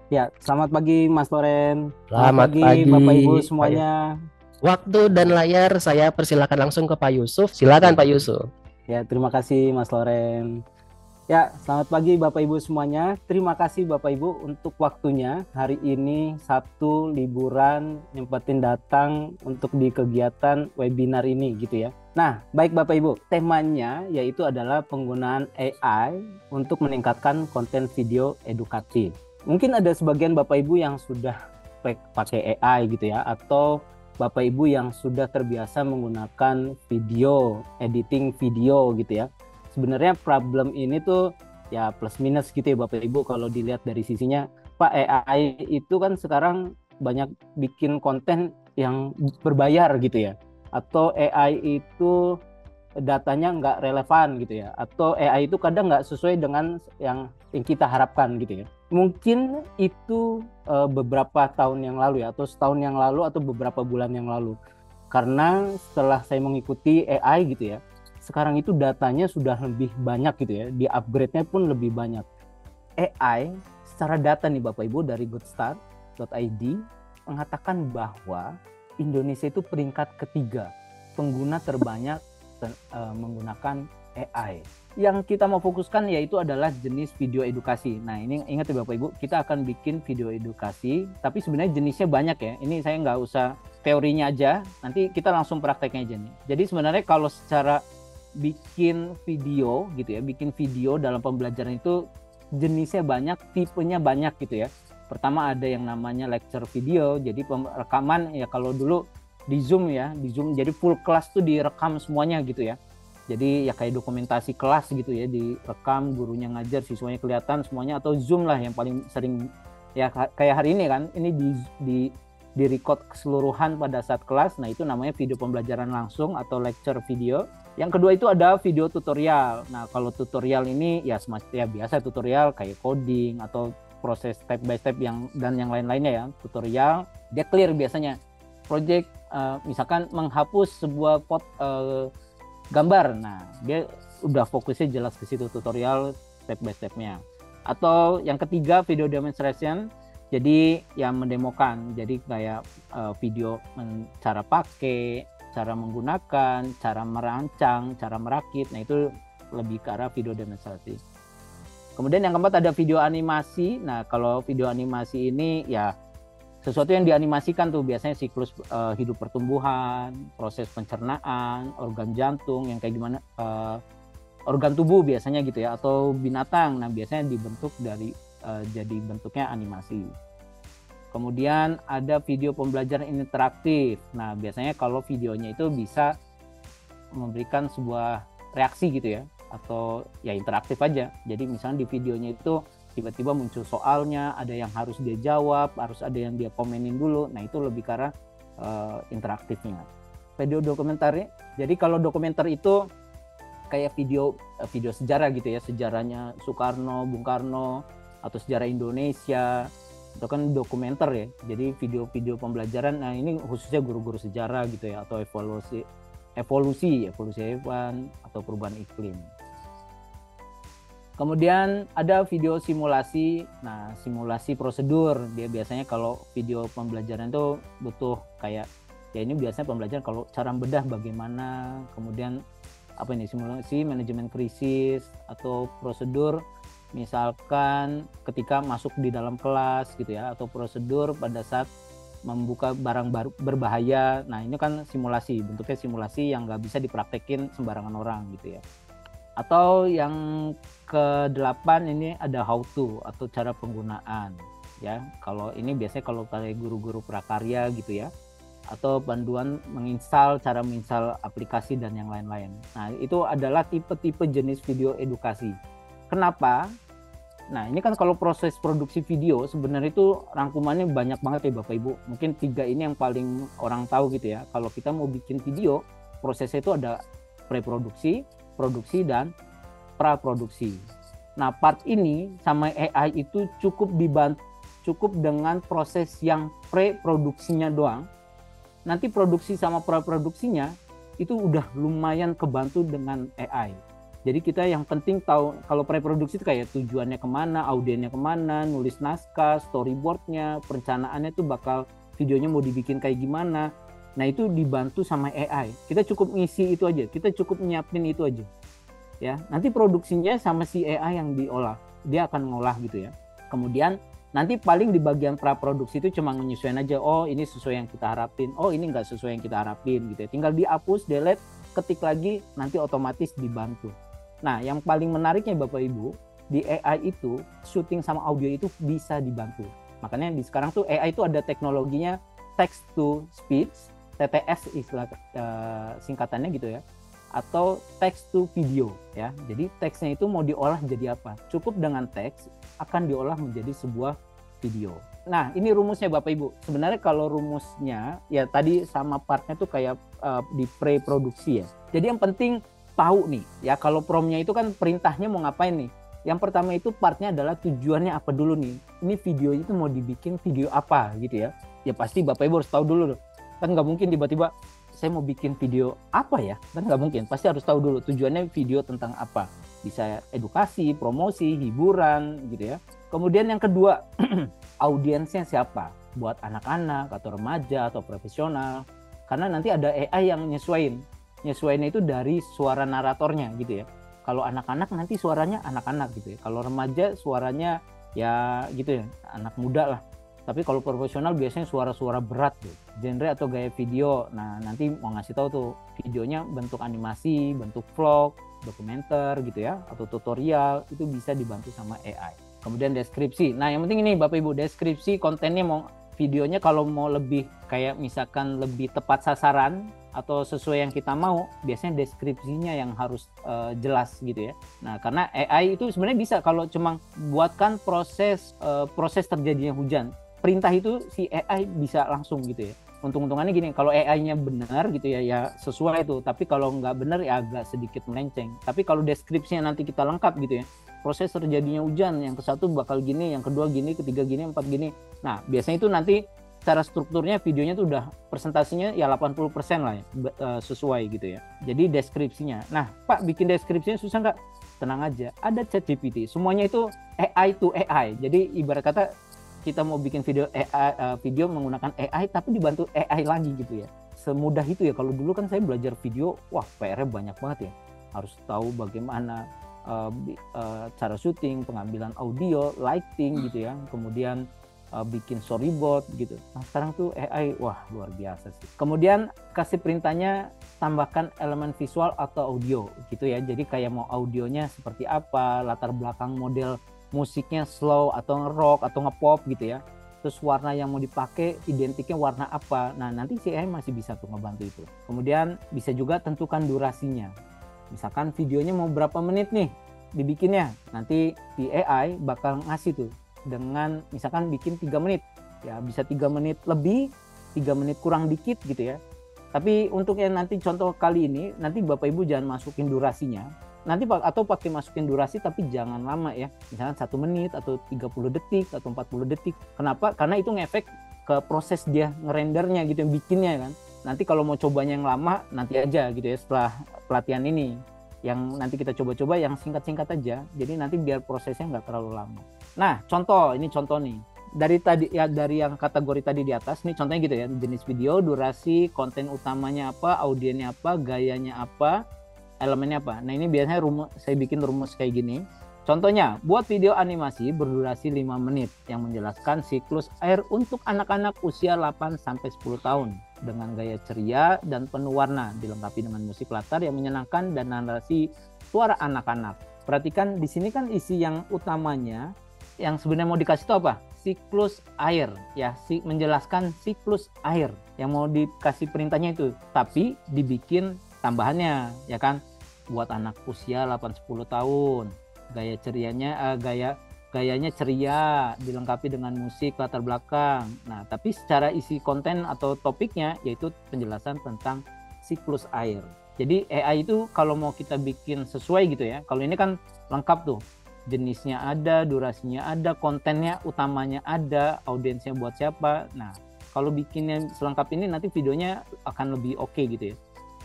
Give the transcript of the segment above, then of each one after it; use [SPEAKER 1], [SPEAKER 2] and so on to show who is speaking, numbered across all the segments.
[SPEAKER 1] Ya, selamat pagi Mas Loren. Selamat
[SPEAKER 2] Selamat
[SPEAKER 1] pagi
[SPEAKER 2] pagi,
[SPEAKER 1] Bapak Ibu
[SPEAKER 2] Pak ya.
[SPEAKER 1] semuanya.
[SPEAKER 2] Waktu dan layar saya persilakan langsung ke Pak Yusuf. Silakan
[SPEAKER 1] Ya,
[SPEAKER 2] Pak Yusuf.
[SPEAKER 1] ya terima kasih Mas Loren. Ya, selamat pagi Bapak Ibu semuanya. Terima kasih Bapak Ibu untuk waktunya hari ini Sabtu liburan nyempetin datang untuk di kegiatan webinar ini gitu ya. Nah, baik Bapak Ibu, temanya yaitu adalah penggunaan AI untuk meningkatkan konten video edukatif. Mungkin ada sebagian Bapak Ibu yang sudah pakai AI gitu ya, atau Bapak Ibu yang sudah terbiasa menggunakan video, editing video gitu ya. Sebenarnya problem ini tuh ya plus minus gitu ya Bapak Ibu kalau dilihat dari sisinya. Pak, AI itu kan sekarang banyak bikin konten yang berbayar gitu ya. Atau AI itu datanya nggak relevan gitu ya, atau AI itu kadang nggak sesuai dengan yang kita harapkan gitu ya. Mungkin itu beberapa tahun yang lalu ya, atau setahun yang lalu, atau beberapa bulan yang lalu. Karena setelah saya mengikuti AI gitu ya, sekarang itu datanya sudah lebih banyak gitu ya, di upgrade-nya pun lebih banyak. AI secara data nih Bapak Ibu dari goodstart.id mengatakan bahwa Indonesia itu peringkat ketiga pengguna terbanyak menggunakan AI. Yang kita mau fokuskan yaitu adalah jenis video edukasi. Nah ini ingat ya Bapak Ibu, kita akan bikin video edukasi, tapi sebenarnya jenisnya banyak ya. Ini saya nggak usah teorinya aja, nanti kita langsung prakteknya aja nih. Jadi sebenarnya kalau secara bikin video gitu ya, bikin video dalam pembelajaran itu jenisnya banyak, tipenya banyak gitu ya. Pertama ada yang namanya lecture video, jadi rekaman ya kalau dulu di Zoom ya, di Zoom jadi full kelas tuh direkam semuanya gitu ya. Jadi ya kayak dokumentasi kelas gitu ya, direkam, gurunya ngajar, siswanya kelihatan semuanya, atau Zoom lah yang paling sering ya kayak hari ini kan, ini di record keseluruhan pada saat kelas. Nah, itu namanya video pembelajaran langsung atau lecture video. Yang kedua itu ada video tutorial. Nah, kalau tutorial ini ya semacam ya biasa tutorial kayak coding atau proses step by step yang dan yang lain-lainnya ya. Tutorial dia clear biasanya. Project misalkan menghapus sebuah gambar. Nah, dia udah fokusnya jelas ke situ tutorial step by stepnya. Atau yang ketiga video demonstration, jadi yang mendemokan, jadi kayak video cara pakai, cara menggunakan, cara merancang, cara merakit. Nah itu lebih ke arah video demonstrasi. Kemudian yang keempat ada video animasi. Nah kalau video animasi ini ya sesuatu yang dianimasikan tuh biasanya siklus hidup pertumbuhan, proses pencernaan, organ jantung yang kayak gimana, organ tubuh biasanya gitu ya, atau binatang. Nah biasanya dibentuk dari jadi bentuknya animasi. Kemudian ada video pembelajaran interaktif. Nah biasanya kalau videonya itu bisa memberikan sebuah reaksi gitu ya, atau ya interaktif aja. Jadi misalnya di videonya itu tiba-tiba muncul soalnya, ada yang harus dia jawab, harus ada yang dia komenin dulu. Nah itu lebih karena interaktifnya. Video dokumenter, jadi kalau dokumenter itu kayak video sejarah gitu ya, sejarahnya Soekarno, Bung Karno, atau sejarah Indonesia. Itu kan dokumenter ya. Jadi video-video pembelajaran. Nah, ini khususnya guru-guru sejarah gitu ya, atau evolusi hewan atau perubahan iklim. Kemudian ada video simulasi. Nah, simulasi prosedur. Dia biasanya kalau video pembelajaran itu butuh kayak ya ini biasanya pembelajaran kalau cara bedah bagaimana, kemudian apa ini simulasi manajemen krisis atau prosedur misalkan ketika masuk di dalam kelas gitu ya, atau prosedur pada saat membuka barang baru berbahaya. Nah, ini kan simulasi, bentuknya simulasi yang nggak bisa dipraktekin sembarangan orang gitu ya. Atau yang ke-8 ini ada how to atau cara penggunaan ya. Kalau ini biasanya kalau kayak guru-guru prakarya gitu ya, atau panduan menginstal, cara menginstal aplikasi dan yang lain-lain. Nah, itu adalah tipe-tipe jenis video edukasi. Kenapa? Nah, ini kan kalau proses produksi video sebenarnya itu rangkumannya banyak banget ya Bapak Ibu. Mungkin 3 ini yang paling orang tahu gitu ya. Kalau kita mau bikin video, prosesnya itu ada preproduksi, produksi, dan praproduksi. Nah, part ini sama AI itu cukup dengan proses yang pre-produksinya doang. Nanti produksi sama praproduksinya itu udah lumayan kebantu dengan AI. Jadi kita yang penting tahu kalau preproduksi itu kayak tujuannya kemana, audiennya kemana, nulis naskah, storyboardnya, perencanaannya tuh bakal videonya mau dibikin kayak gimana. Nah itu dibantu sama AI. Kita cukup ngisi itu aja, kita cukup nyiapin itu aja. Ya, nanti produksinya sama si AI yang diolah, dia akan ngolah gitu ya. Kemudian nanti paling di bagian praproduksi itu cuma menyesuaikan aja, oh ini sesuai yang kita harapin, oh ini nggak sesuai yang kita harapin gitu ya. Tinggal dihapus, delete, ketik lagi, nanti otomatis dibantu. Nah, yang paling menariknya Bapak Ibu, di AI itu syuting sama audio itu bisa dibantu. Makanya di sekarang tuh AI itu ada teknologinya text to speech, TTS istilah singkatannya gitu ya, atau text to video ya. Jadi teksnya itu mau diolah jadi apa? Cukup dengan teks akan diolah menjadi sebuah video. Nah, ini rumusnya Bapak Ibu. Sebenarnya kalau rumusnya ya tadi sama partnya tuh kayak di pre-produksi ya. Jadi yang penting tahu nih ya, kalau promnya itu kan perintahnya mau ngapain nih. Yang pertama itu partnya adalah tujuannya apa dulu nih. Ini video itu mau dibikin video apa gitu ya. Ya pasti Bapak Ibu harus tahu dulu loh. Kan nggak mungkin tiba-tiba saya mau bikin video apa ya, kan nggak mungkin. Pasti harus tahu dulu tujuannya video tentang apa. Bisa edukasi, promosi, hiburan gitu ya. Kemudian yang kedua, audiensnya siapa? Buat anak-anak atau remaja atau profesional. Karena nanti ada AI yang nyesuaiin itu dari suara naratornya gitu ya. Kalau anak-anak nanti suaranya anak-anak gitu ya. Kalau remaja suaranya ya gitu ya, anak muda lah. Tapi kalau profesional biasanya suara-suara berat tuh, genre atau gaya video. Nah, nanti mau ngasih tahu tuh videonya bentuk animasi, bentuk vlog, dokumenter gitu ya, atau tutorial, itu bisa dibantu sama AI. Kemudian deskripsi. Nah, yang penting ini Bapak Ibu, deskripsi kontennya mau videonya kalau mau lebih kayak misalkan lebih tepat sasaran atau sesuai yang kita mau, biasanya deskripsinya yang harus jelas gitu ya. Nah, karena AI itu sebenarnya bisa kalau cuma buatkan proses terjadinya hujan. Perintah itu si AI bisa langsung gitu ya. Untung-untungannya gini, kalau AI-nya benar gitu ya, ya sesuai itu. Tapi kalau nggak benar ya agak sedikit melenceng. Tapi kalau deskripsinya nanti kita lengkap gitu ya, proses terjadinya hujan, yang ke satu bakal gini, yang kedua gini, ketiga gini, empat gini. Nah, biasanya itu nanti cara strukturnya videonya tuh udah presentasinya ya 80% lah ya, sesuai gitu ya. Jadi deskripsinya. Nah, Pak bikin deskripsinya susah nggak? Tenang aja, ada ChatGPT. Semuanya itu AI to AI. Jadi ibarat kata kita mau bikin video menggunakan AI tapi dibantu AI lagi gitu ya. Semudah itu ya. Kalau dulu kan saya belajar video, wah PR-nya banyak banget ya. Harus tahu bagaimana cara syuting, pengambilan audio, lighting gitu ya. Kemudian bikin storyboard gitu. Nah, sekarang tuh AI, wah luar biasa sih. Kemudian kasih perintahnya tambahkan elemen visual atau audio gitu ya. Jadi kayak mau audionya seperti apa, latar belakang model musiknya slow atau rock atau ngepop gitu ya. Terus warna yang mau dipakai identiknya warna apa. Nah, nanti si AI masih bisa tuh ngebantu itu. Kemudian bisa juga tentukan durasinya. Misalkan videonya mau berapa menit nih dibikinnya. Nanti di AI bakal ngasih tuh dengan misalkan bikin 3 menit. Ya, bisa 3 menit lebih, 3 menit kurang dikit gitu ya. Tapi untuk yang nanti contoh kali ini, nanti Bapak Ibu jangan masukin durasinya. Nanti atau pakai masukin durasi tapi jangan lama ya. Misalkan 1 menit atau 30 detik atau 40 detik. Kenapa? Karena itu ngefek ke proses dia ngerendernya gitu, bikinnya kan. Nanti kalau mau cobanya yang lama, nanti aja gitu ya setelah pelatihan ini. Yang nanti kita coba-coba yang singkat-singkat aja. Jadi nanti biar prosesnya nggak terlalu lama. Nah, ini contoh nih. Dari tadi ya, dari yang kategori tadi di atas, nih contohnya gitu ya. Jenis video, durasi, konten utamanya apa, audiennya apa, gayanya apa, elemennya apa. Nah, ini biasanya saya bikin rumus kayak gini. Contohnya, buat video animasi berdurasi 5 menit yang menjelaskan siklus air untuk anak-anak usia 8 sampai 10 tahun dengan gaya ceria dan penuh warna, dilengkapi dengan musik latar yang menyenangkan dan narasi suara anak-anak. Perhatikan di sini kan isi yang utamanya yang sebenarnya mau dikasih itu apa? Siklus air ya, menjelaskan siklus air yang mau dikasih perintahnya itu. Tapi dibikin tambahannya ya kan, buat anak usia 8-10 tahun, gaya cerianya gayanya ceria, dilengkapi dengan musik latar belakang. Nah, tapi secara isi konten atau topiknya yaitu penjelasan tentang siklus air. Jadi AI itu kalau mau kita bikin sesuai gitu ya, kalau ini kan lengkap tuh, jenisnya ada, durasinya ada, kontennya utamanya ada, audiensnya buat siapa. Nah, kalau bikinnya selengkap ini nanti videonya akan lebih oke gitu ya,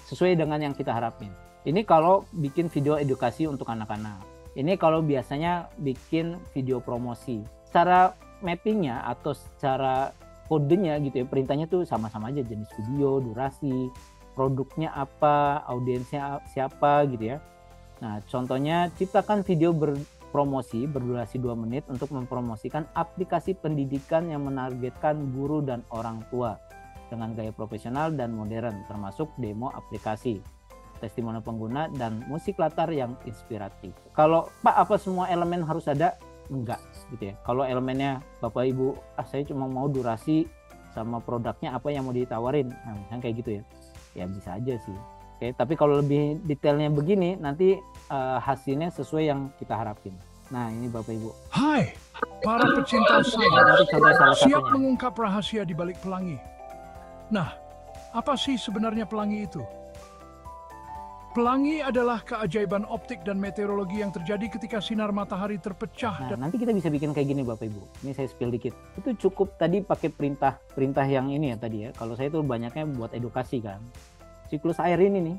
[SPEAKER 1] sesuai dengan yang kita harapin.
[SPEAKER 3] Ini kalau bikin video edukasi untuk anak-anak. Ini kalau biasanya bikin video promosi. Secara mappingnya atau secara kodenya gitu ya, perintahnya tuh sama-sama aja, jenis video, durasi, produknya apa, audiensnya siapa gitu ya. Nah, contohnya ciptakan video berpromosi berdurasi 2 menit untuk mempromosikan aplikasi pendidikan yang menargetkan guru dan orang tua dengan gaya profesional dan modern, termasuk demo aplikasi, testimoni pengguna, dan musik latar yang inspiratif. Kalau Pak, apa semua elemen harus ada? Enggak gitu ya. Kalau elemennya Bapak Ibu, saya cuma mau durasi sama produknya apa yang mau ditawarin, nah misalnya kayak gitu ya, ya bisa aja sih. Oke, tapi kalau lebih detailnya begini, nanti hasilnya sesuai yang kita harapin. Nah, ini Bapak Ibu.
[SPEAKER 4] Hai, para pecinta
[SPEAKER 3] Nanti
[SPEAKER 4] sains,
[SPEAKER 3] contoh salah
[SPEAKER 4] siap
[SPEAKER 3] satunya.
[SPEAKER 4] mengungkap rahasia di balik pelangi. Nah, apa sih sebenarnya pelangi itu? Pelangi adalah keajaiban optik dan meteorologi yang terjadi ketika sinar matahari terpecah.
[SPEAKER 3] Nah, nanti kita bisa bikin kayak gini Bapak Ibu. Ini saya spill dikit. Itu cukup tadi pakai perintah yang ini ya tadi ya. Kalau saya itu banyaknya buat edukasi kan. Siklus air ini nih,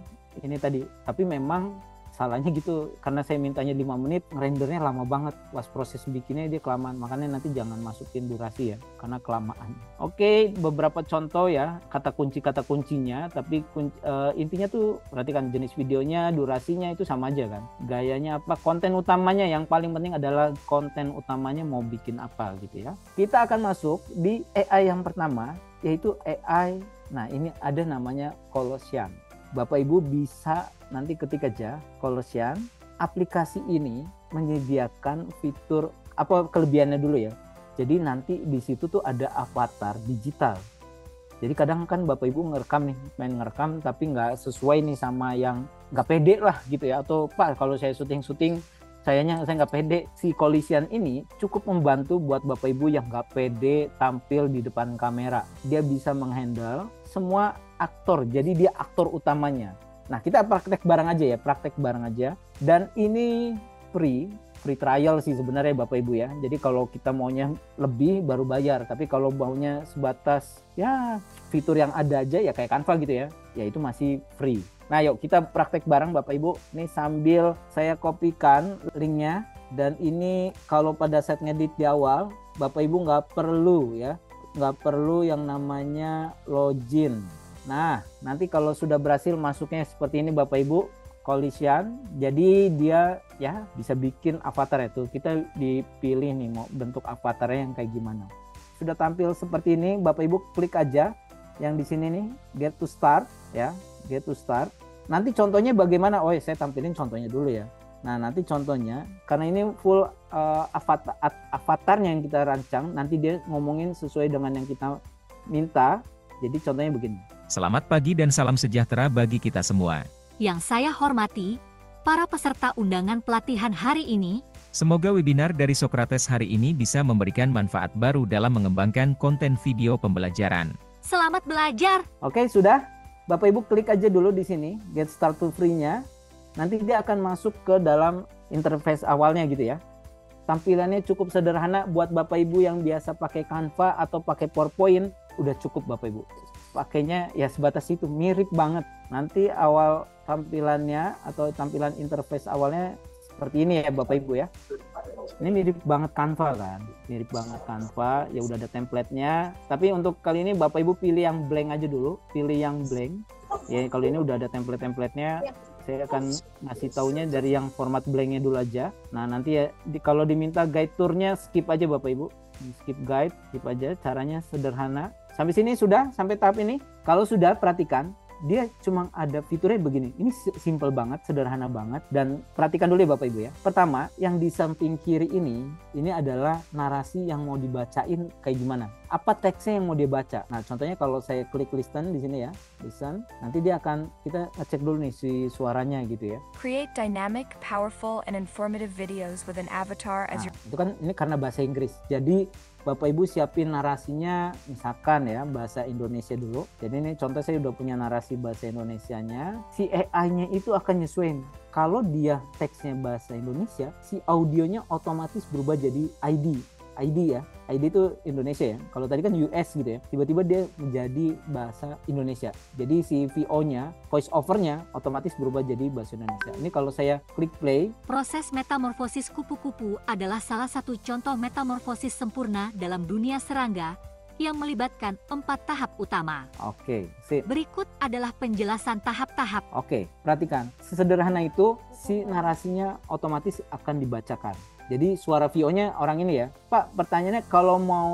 [SPEAKER 3] ini tadi. Tapi memang salahnya gitu, karena saya mintanya 5 menit, rendernya lama banget. Pas proses bikinnya dia kelamaan. Makanya nanti jangan masukin durasi ya, karena kelamaan. Oke, beberapa contoh ya, kata kuncinya. Tapi intinya tuh perhatikan jenis videonya, durasinya itu sama aja kan. Gayanya apa, konten utamanya, yang paling penting adalah konten utamanya mau bikin apa gitu ya. Kita akan masuk di AI yang pertama, yaitu AI. Nah, ini ada namanya Colossian. Bapak Ibu bisa nanti ketik aja Colossian. Aplikasi ini menyediakan fitur, apa kelebihannya dulu ya. Jadi nanti di situ tuh ada avatar digital. Jadi kadang kan Bapak Ibu ngerekam nih, main ngerekam tapi nggak sesuai nih sama yang nggak pede lah gitu ya. Atau Pak, kalau saya syuting sayanya saya nggak pede. Si Colossian ini cukup membantu buat Bapak Ibu yang nggak pede tampil di depan kamera. Dia bisa menghandle semua aktor, jadi dia aktor utamanya. Nah, kita praktek bareng aja. Dan ini free trial sih sebenarnya Bapak Ibu ya. Jadi kalau kita maunya lebih baru bayar, tapi kalau maunya sebatas ya fitur yang ada aja ya kayak Canva gitu ya, ya itu masih free. Nah, yuk kita praktek bareng Bapak Ibu. Ini sambil saya kopikan linknya, dan ini kalau pada saat ngedit di awal, Bapak Ibu nggak perlu yang namanya login. Nah, nanti kalau sudah berhasil masuknya seperti ini Bapak Ibu, Colossian, jadi dia ya bisa bikin avatar itu. Kita dipilih nih mau bentuk avatarnya yang kayak gimana. Sudah tampil seperti ini, Bapak Ibu klik aja yang di sini nih, get to start ya, get to start. Nanti contohnya bagaimana? Oh, saya tampilin contohnya dulu ya. Nah, nanti contohnya, karena ini full avatarnya yang kita rancang, nanti dia ngomongin sesuai dengan yang kita minta. Jadi contohnya begini.
[SPEAKER 5] Selamat pagi dan salam sejahtera bagi kita semua.
[SPEAKER 6] Yang saya hormati, para peserta undangan pelatihan hari ini,
[SPEAKER 5] Semoga webinar dari Socrates hari ini bisa memberikan manfaat baru dalam mengembangkan konten video pembelajaran.
[SPEAKER 6] selamat belajar.
[SPEAKER 3] Oke, sudah? Bapak Ibu klik aja dulu di sini, get start to free-nya. Nanti dia akan masuk ke dalam interface awalnya gitu ya. Tampilannya cukup sederhana buat Bapak Ibu yang biasa pakai Canva atau pakai PowerPoint, udah cukup Bapak Ibu. Pakainya ya sebatas itu, mirip banget. Nanti awal tampilannya atau tampilan interface awalnya seperti ini ya Bapak Ibu ya. Ini mirip banget Canva kan, mirip banget Canva. Ya udah ada template-nya. Tapi untuk kali ini Bapak Ibu pilih yang blank aja dulu, pilih yang blank. Ya kalau ini udah ada template-templatenya, saya akan ngasih taunya dari yang format blanknya dulu aja. Nah nanti ya kalau diminta guide tournya skip aja Bapak Ibu, skip guide, skip aja. Caranya sederhana. Sampai sini sudah, sampai tahap ini. Kalau sudah, perhatikan dia cuma ada fiturnya begini. Ini simple banget, sederhana banget. Dan perhatikan dulu ya Bapak Ibu ya. Pertama, yang di samping kiri ini adalah narasi yang mau dibacain kayak gimana. Apa teksnya yang mau dia baca. Nah contohnya kalau saya klik listen di sini ya, listen. Nanti dia akan, kita ngecek dulu nih si suaranya gitu ya.
[SPEAKER 7] Create dynamic, powerful, and informative videos with an avatar as your...
[SPEAKER 3] Itu kan ini karena bahasa Inggris. Jadi Bapak Ibu siapin narasinya misalkan ya bahasa Indonesia dulu. Jadi ini contoh saya udah punya narasi bahasa Indonesianya. Si AI-nya itu akan nyesuaiin. Kalau dia teksnya bahasa Indonesia, si audionya otomatis berubah jadi ID. ID ya. ID itu Indonesia ya. Kalau tadi kan US gitu ya. Tiba-tiba dia menjadi bahasa Indonesia. Jadi si VO-nya, voice over-nya otomatis berubah jadi bahasa Indonesia. Ini kalau saya klik play.
[SPEAKER 6] Proses metamorfosis kupu-kupu adalah salah satu contoh metamorfosis sempurna dalam dunia serangga yang melibatkan 4 tahap utama.
[SPEAKER 3] Oke, sip.
[SPEAKER 6] Berikut adalah penjelasan tahap-tahap.
[SPEAKER 3] Oke, perhatikan. Sesederhana itu si narasinya otomatis akan dibacakan. Jadi suara VO-nya orang ini ya. Pak, pertanyaannya kalau mau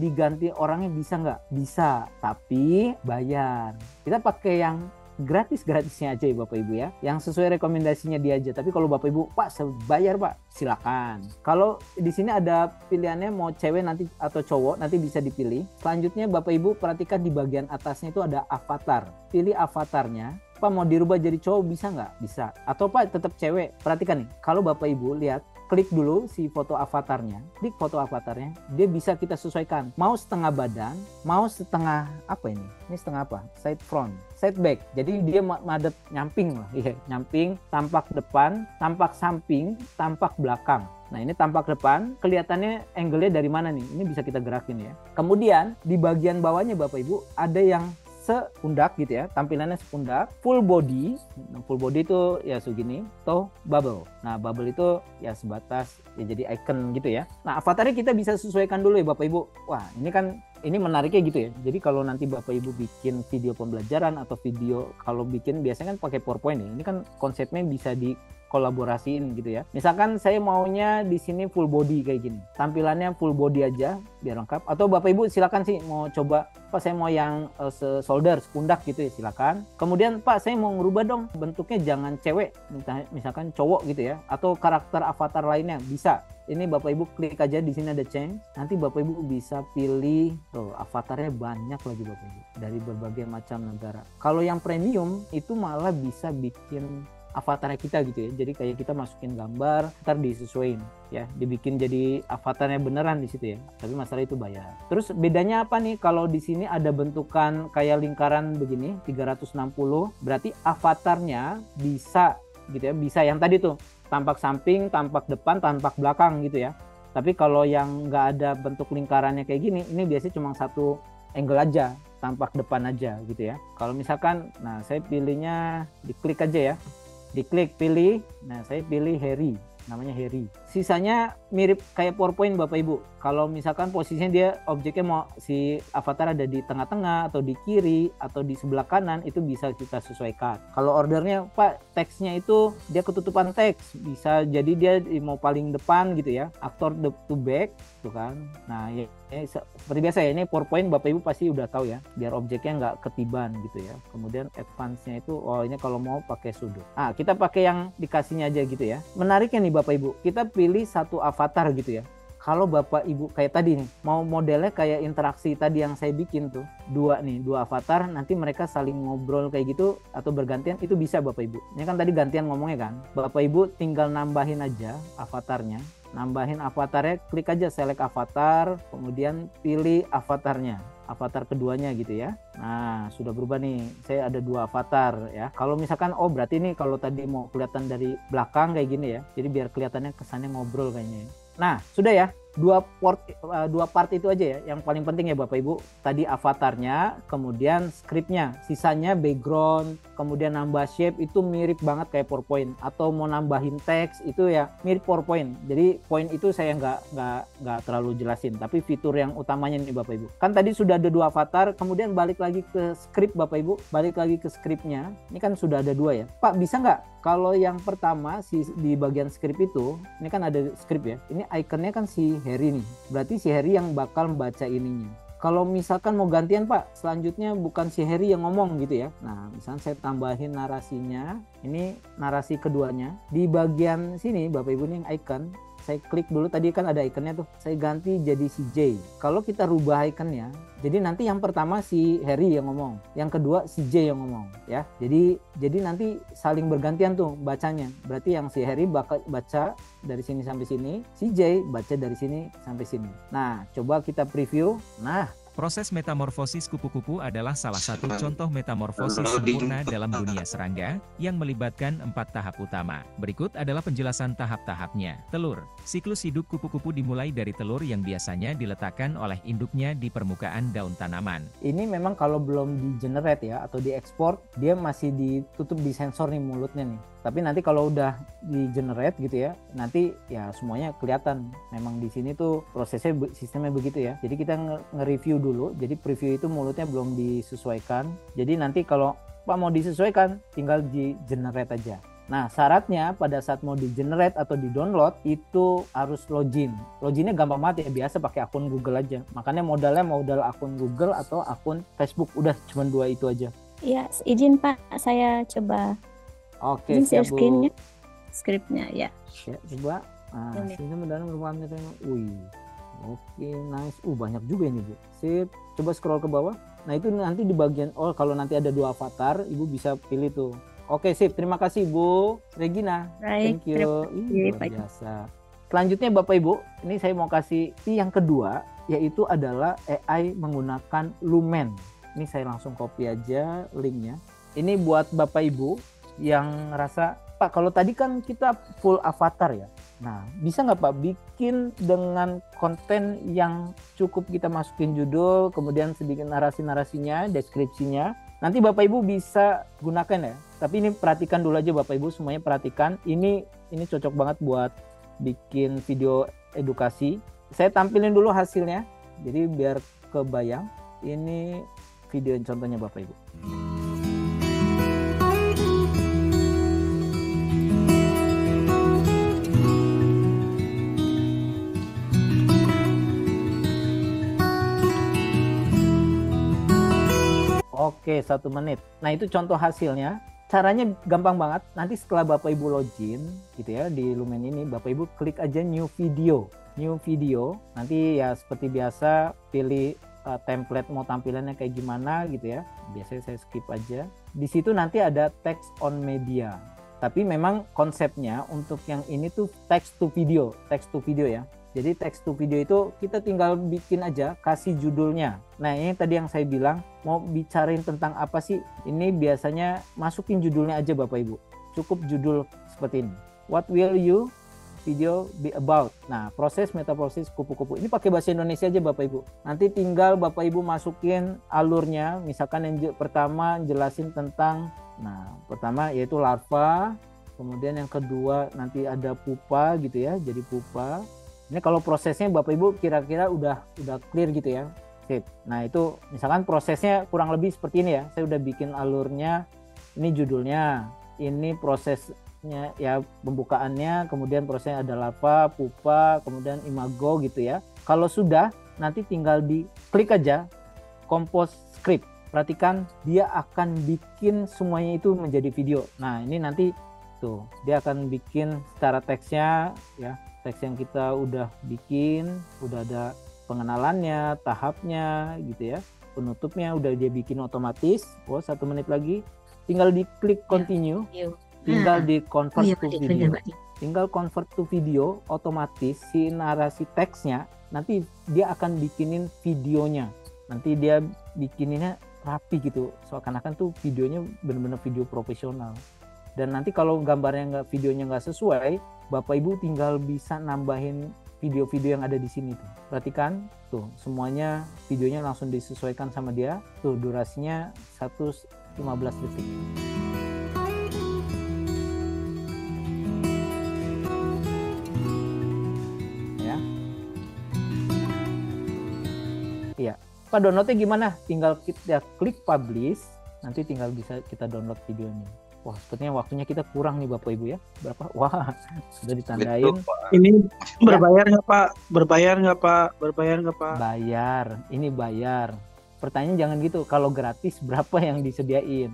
[SPEAKER 3] diganti orangnya bisa nggak? Bisa, tapi bayar. Kita pakai yang gratis-gratisnya aja ya Bapak Ibu ya. Yang sesuai rekomendasinya dia aja. Tapi kalau Bapak Ibu, Pak bayar Pak, silakan. Kalau di sini ada pilihannya mau cewek nanti atau cowok, nanti bisa dipilih. Selanjutnya Bapak Ibu perhatikan di bagian atasnya itu ada avatar. Pilih avatarnya. Pak mau dirubah jadi cowok bisa nggak? Bisa. Atau Pak tetap cewek. Perhatikan nih, kalau Bapak Ibu lihat, klik dulu si foto avatarnya, klik foto avatarnya, dia bisa kita sesuaikan. Mau setengah badan, mau setengah apa ini? Ini setengah apa? Side front, side back. Jadi dia madep nyamping lah, iya, nyamping, tampak depan, tampak samping, tampak belakang. Nah ini tampak depan, kelihatannya angle-nya dari mana nih? Ini bisa kita gerakin ya. Kemudian di bagian bawahnya Bapak Ibu ada yang sepundak gitu ya, tampilannya sepundak, full body. Nah, full body itu ya segini, atau bubble. Nah bubble itu ya sebatas ya jadi icon gitu ya. Nah avatarnya kita bisa sesuaikan dulu ya Bapak Ibu. Wah ini menariknya gitu ya. Jadi kalau nanti Bapak Ibu bikin video pembelajaran atau video kalau bikin biasanya kan pakai PowerPoint ya. Ini kan konsepnya bisa dikolaborasiin gitu ya. Misalkan saya maunya di sini full body kayak gini. Tampilannya full body aja biar lengkap. Atau Bapak Ibu silakan sih mau coba, Pak saya mau yang shoulder, sepundak gitu ya, silakan. Kemudian Pak saya mau ngerubah dong bentuknya jangan cewek, misalkan cowok gitu ya. Atau karakter avatar lainnya bisa. Ini Bapak Ibu klik aja di sini ada change. Nanti Bapak Ibu bisa pilih avatarnya banyak lagi Bapak Ibu dari berbagai macam negara. Kalau yang premium itu malah bisa bikin avatarnya kita gitu ya. Jadi kayak kita masukin gambar, ntar disesuaiin ya, dibikin jadi avatarnya beneran di situ ya. Tapi masalah itu bayar. Terus bedanya apa nih? Kalau di sini ada bentukan kayak lingkaran begini 360, berarti avatarnya bisa gitu ya. Bisa yang tadi tuh tampak samping, tampak depan, tampak belakang gitu ya. Tapi kalau yang nggak ada bentuk lingkarannya kayak gini, ini biasanya cuma satu angle aja, tampak depan aja gitu ya. Kalau misalkan, nah saya pilihnya diklik aja ya. Diklik pilih, nah saya pilih Harry, namanya Harry. Sisanya mirip kayak PowerPoint Bapak Ibu. Kalau misalkan posisinya dia objeknya mau si avatar ada di tengah-tengah atau di kiri atau di sebelah kanan, itu bisa kita sesuaikan. Kalau ordernya Pak teksnya itu dia ketutupan teks, bisa jadi dia mau paling depan gitu ya, aktor to back tuh kan. Nah ya, seperti biasa ya, ini PowerPoint Bapak Ibu pasti udah tahu ya, biar objeknya nggak ketiban gitu ya. Kemudian advance-nya itu, oh ini kalau mau pakai sudut. Nah kita pakai yang dikasihnya aja gitu ya. Menariknya nih Bapak Ibu, kita pilih satu avatar gitu ya. Kalau Bapak Ibu kayak tadi nih, mau modelnya kayak interaksi tadi yang saya bikin tuh, dua avatar, nanti mereka saling ngobrol kayak gitu atau bergantian, itu bisa Bapak Ibu. Ini kan tadi gantian ngomongnya kan, Bapak Ibu tinggal nambahin aja avatarnya, klik aja select avatar, kemudian pilih avatarnya, avatar keduanya gitu ya. Nah sudah berubah nih, saya ada 2 avatar ya. Kalau misalkan berarti nih kalau tadi mau kelihatan dari belakang kayak gini ya, jadi biar kelihatannya kesannya ngobrol kayaknya ya. Nah sudah ya, 2 part itu aja ya yang paling penting ya Bapak Ibu. Tadi avatarnya, kemudian scriptnya, sisanya background, kemudian nambah shape itu mirip banget kayak PowerPoint. Atau mau nambahin teks itu ya mirip PowerPoint. Jadi poin itu saya nggak terlalu jelasin, tapi fitur yang utamanya nih Bapak Ibu. Kan tadi sudah ada 2 avatar, kemudian balik lagi ke script Bapak Ibu, balik lagi ke scriptnya. Ini kan sudah ada 2 ya. Pak bisa nggak kalau yang pertama di bagian script itu, ini kan ada script ya. Ini ikonnya kan si Harry nih, berarti si Harry yang bakal membaca ininya. Kalau misalkan mau gantian Pak, selanjutnya bukan si Harry yang ngomong gitu ya. Nah misalnya saya tambahin narasinya, ini narasi keduanya. Di bagian sini Bapak Ibu nih icon, saya klik dulu, tadi kan ada ikonnya tuh, saya ganti jadi si J. Kalau kita rubah ikonnya, jadi nanti yang pertama si Harry yang ngomong, yang kedua si J yang ngomong ya. Jadi nanti saling bergantian tuh bacanya. Berarti yang si Harry bakal baca dari sini sampai sini, si J baca dari sini sampai sini. Nah coba kita preview. Nah
[SPEAKER 5] Proses metamorfosis kupu-kupu adalah salah satu contoh metamorfosis sempurna dalam dunia serangga, yang melibatkan 4 tahap utama. Berikut adalah penjelasan tahap-tahapnya. Telur. Siklus hidup kupu-kupu dimulai dari telur yang biasanya diletakkan oleh induknya di permukaan daun tanaman.
[SPEAKER 3] Ini memang kalau belum di-generate ya, atau diekspor, dia masih ditutup di sensor nih mulutnya nih. Tapi nanti kalau udah di-generate gitu ya, nanti ya semuanya kelihatan. Memang di sini tuh prosesnya sistemnya begitu ya. Jadi kita nge-review dulu. Jadi preview itu mulutnya belum disesuaikan. Jadi nanti kalau Pak mau disesuaikan, tinggal di-generate aja. Nah, syaratnya pada saat mau di-generate atau di-download itu harus login. Loginnya gampang banget ya, biasa pakai akun Google aja. Makanya modal akun Google atau akun Facebook. Udah cuma 2 itu aja.
[SPEAKER 8] Ya, izin Pak, saya coba.
[SPEAKER 3] Oke,
[SPEAKER 8] Izin share
[SPEAKER 3] siap Bu.
[SPEAKER 8] screen-nya. Skripnya ya.
[SPEAKER 3] Ya, coba. Nah,
[SPEAKER 8] Ini.
[SPEAKER 3] sini mendalam merupakan wih. Oke, nice. Banyak juga ini, Bu. Sip. Coba scroll ke bawah. Nah, itu nanti di bagian kalau nanti ada 2 avatar, Ibu bisa pilih tuh. Oke, sip. Terima kasih, Bu Regina.
[SPEAKER 8] Baik,
[SPEAKER 3] Thank you.
[SPEAKER 8] terima kasih,
[SPEAKER 3] Luar biasa. Selanjutnya Bapak Ibu, ini saya mau kasih yang kedua, yaitu adalah AI menggunakan Lumen. Ini saya langsung copy aja linknya. Ini buat Bapak Ibu yang ngerasa, Pak, kalau tadi kan kita full avatar ya. Nah, bisa nggak Pak bikin dengan konten yang cukup kita masukin judul, kemudian sedikit narasi-narasinya, deskripsinya. Nanti Bapak Ibu bisa gunakan ya. Tapi ini perhatikan dulu aja Bapak Ibu, semuanya perhatikan. Ini cocok banget buat bikin video edukasi. Saya tampilin dulu hasilnya. Jadi biar kebayang. Ini video contohnya Bapak Ibu. Oke, 1 menit. Nah, itu contoh hasilnya. Caranya gampang banget. Nanti setelah Bapak Ibu login gitu ya di Lumen ini, Bapak Ibu klik aja new video. New video. Nanti ya seperti biasa pilih template mau tampilannya kayak gimana gitu ya. Biasanya saya skip aja. Di situ nanti ada text on media. Tapi memang konsepnya untuk yang ini tuh text to video ya. Jadi text to video itu kita tinggal bikin aja, kasih judulnya. Nah, ini tadi yang saya bilang, mau bicarain tentang apa sih? Ini biasanya masukin judulnya aja Bapak Ibu. Cukup judul seperti ini. What will you video be about? Nah, proses metamorfosis kupu-kupu. Ini pakai bahasa Indonesia aja Bapak Ibu. Nanti tinggal Bapak Ibu masukin alurnya. Misalkan yang pertama jelasin tentang, nah, pertama yaitu larva. Kemudian yang kedua nanti ada pupa gitu ya, jadi pupa. Ini kalau prosesnya Bapak Ibu kira-kira udah clear gitu ya. Sip. Nah, itu misalkan prosesnya kurang lebih seperti ini ya. Saya udah bikin alurnya, ini judulnya, ini prosesnya ya pembukaannya, kemudian prosesnya ada larva, pupa, kemudian imago gitu ya. Kalau sudah, nanti tinggal diklik aja compose script. Perhatikan dia akan bikin semuanya itu menjadi video. Nah, ini nanti tuh dia akan bikin secara teksnya ya. Teks yang kita udah bikin, udah ada pengenalannya, tahapnya gitu ya. Penutupnya udah dia bikin otomatis. 1 menit lagi. Tinggal diklik continue. Tinggal di convert to video. Tinggal convert to video, otomatis si narasi teksnya nanti dia akan bikinin videonya. Nanti dia bikininnya rapi gitu. Seakan-akan tuh videonya benar-benar video profesional. Dan nanti kalau videonya nggak sesuai, Bapak Ibu tinggal bisa nambahin video-video yang ada di sini tuh. Perhatikan tuh semuanya videonya langsung disesuaikan sama dia. Tuh durasinya 115 detik. Ya. Iya. Pak, downloadnya gimana? Tinggal kita klik publish, nanti tinggal bisa kita download videonya. Wah, sepertinya waktunya kita kurang nih Bapak Ibu ya. Berapa? Wah, sudah ditandain.
[SPEAKER 9] Ini berbayar nggak Pak? Berbayar nggak Pak? Berbayar nggak Pak?
[SPEAKER 3] Bayar. Ini bayar. Pertanyaan jangan gitu. Kalau gratis berapa yang disediain?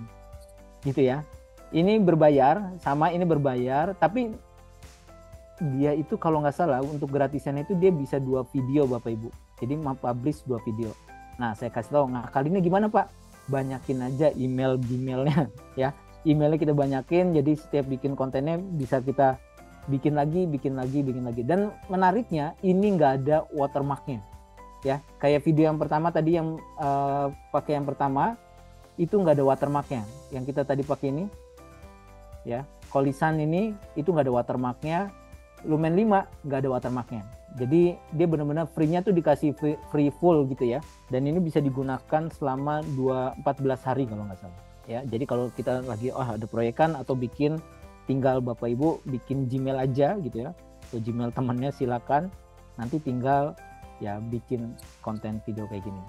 [SPEAKER 3] Gitu ya. Ini berbayar, sama ini berbayar. Tapi dia itu kalau nggak salah untuk gratisannya itu dia bisa 2 video Bapak Ibu. Jadi mau publish 2 video. Nah, saya kasih tahu. Nah, kali ini gimana Pak? Banyakin aja emailnya ya. Emailnya kita banyakin, jadi setiap bikin kontennya bisa kita bikin lagi. Dan menariknya ini nggak ada watermarknya. Ya, kayak video yang pertama tadi yang pakai yang pertama itu nggak ada watermarknya. Yang kita tadi pakai ini, ya, Kolisan ini itu nggak ada watermarknya. Lumen 5 nggak ada watermarknya. Jadi dia benar-benar free-nya tuh dikasih free full gitu ya. Dan ini bisa digunakan selama 14 hari kalau nggak salah. Ya, jadi kalau kita lagi ada proyekan atau bikin, tinggal Bapak Ibu bikin Gmail aja gitu ya. Atau Gmail temannya silakan. Nanti tinggal ya bikin konten video kayak gini.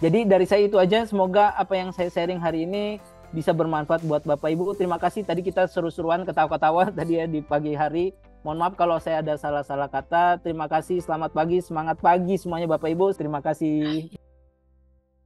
[SPEAKER 3] Jadi dari saya itu aja, semoga apa yang saya sharing hari ini bisa bermanfaat buat Bapak Ibu. Terima kasih, tadi kita seru-seruan ketawa-ketawa tadi ya di pagi hari. Mohon maaf kalau saya ada salah-salah kata. Terima kasih, selamat pagi, semangat pagi semuanya Bapak Ibu. Terima kasih.